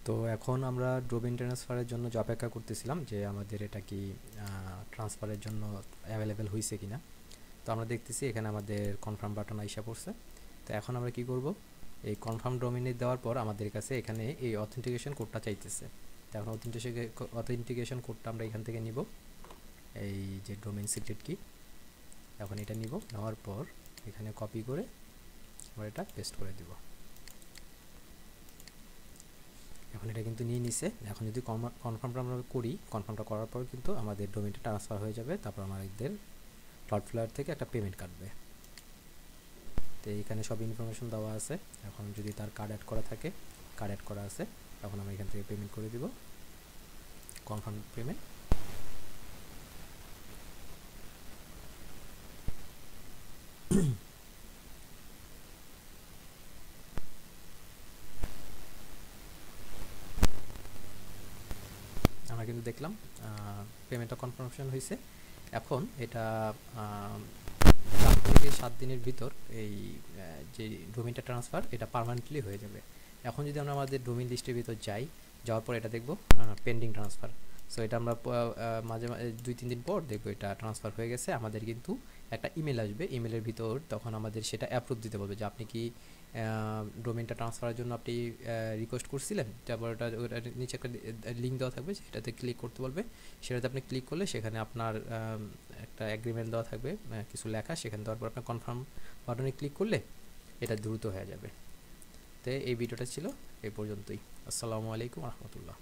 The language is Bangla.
তো এখন আমরা ডোমেইন ট্রান্সফারের জন্য যে অপেক্ষা করতেছিলাম যে আমাদের এটা কি ট্রান্সফারের জন্য অ্যাভেলেবেল হয়েছে কিনা। তো আমরা দেখতেছি এখানে আমাদের কনফার্ম বাটন আইসা পড়ছে। তো এখন আমরা কি করব, এই কনফার্ম ডোমেইনে দেওয়ার পর আমাদের কাছে এখানে এই অথেন্টিকেশন কোডটা চাইতেছে। তো এখন অথেন্টিকেশন কোডটা আমরা এখান থেকে নিব, এই যে ডোমেইন সিক্রেট কি, এখন এটা নিব, নেওয়ার পর এখানে কপি করে আমরা এটা পেস্ট করে দিব। এখন এটা কিন্তু নিয়ে নিছে। এখন যদি কনফার্মটা আমরা করি, কনফার্মটা করার পর কিন্তু আমাদের ডোমেইনটা ট্রান্সফার হয়ে যাবে। তারপর আমাদের ক্লাউডফ্লাওয়ার থেকে একটা পেমেন্ট কাটবে। তো এইখানে সব ইনফরমেশন দেওয়া আছে। এখন যদি তার কার্ড অ্যাড করা থাকে, কার্ড অ্যাড করা আছে, এখন আমরা এখান থেকে পেমেন্ট করে দিব, কনফার্ম পেমেন্ট। আমরা কিন্তু দেখলাম পেমেন্টটা কনফার্মেশন হয়েছে। এখন এটা 4 থেকে 7 দিনের ভিতর এই যে ডোমেইনটা ট্রান্সফার এটা পার্মানেন্টলি হয়ে যাবে। এখন যদি আমরা আমাদের ডোমেইন লিস্টের ভিতর যাই, যাওয়ার পর এটা দেখব পেন্ডিং ট্রান্সফার। সো এটা আমরা মাঝে মাঝে 2-3 দিন পর দেখব এটা ট্রান্সফার হয়ে গেছে। আমাদের কিন্তু একটা ইমেল আসবে, ইমেলের ভিতর তখন আমাদের সেটা অ্যাপ্রুভ দিতে বলবে যে আপনি কি ডোমেইনটা ট্রান্সফারের জন্য আপনি রিকোয়েস্ট করছিলেন। তারপর ওটা নিচে একটা লিঙ্ক দেওয়া থাকবে, সেটাতে ক্লিক করতে বলবে। সেটাতে আপনি ক্লিক করলে সেখানে আপনার একটা এগ্রিমেন্ট দেওয়া থাকবে, কিছু লেখা, সেখানে দেওয়ার পর আপনার কনফার্ম বাটনে ক্লিক করলে এটা দ্রুত হয়ে যাবে। তো এই ভিডিওটা ছিল এই পর্যন্তই। আসসালামু আলাইকুম রহমতুল্লাহ।